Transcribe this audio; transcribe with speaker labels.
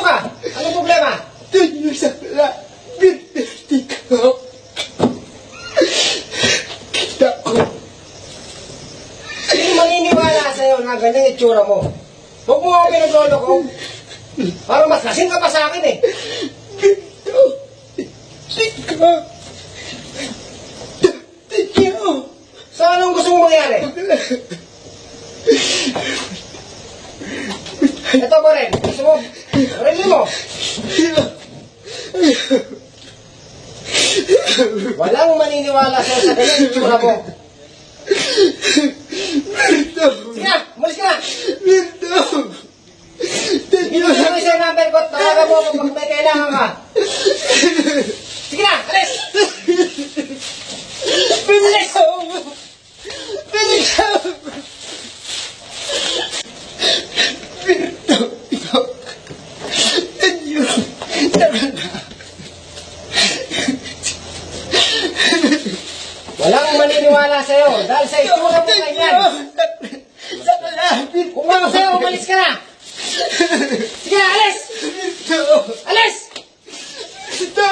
Speaker 1: ka? Anong problema?
Speaker 2: Doon yung sa birthday ko. Kita ko.
Speaker 1: Hindi maniniwala sa'yo na ganyan itsura mo. Huwag mo ako pinaglolo ko. Parang mas kasing ka pa sa akin eh.
Speaker 2: Tika. Tika.
Speaker 1: So anong gusto mong mangyari? Ito ko rin. Gusto mo? Rin mo. Walang maniniwala sa'yo sa ganyan itsura mo. Sige na, umalis ka na. Hindi mo sa'yo yung number ko. Tawagan mo ako pag may kailangan ka. Sige na, alis!
Speaker 2: Bilis! Bilis!
Speaker 1: Walang maniniwala sa'yo dahil sa itsura mo ganyan.
Speaker 2: Sa kalapit
Speaker 1: Kung ako sa'yo, umalis ka na. Sige na, alis!
Speaker 2: ito!
Speaker 1: Alis!
Speaker 2: Ito!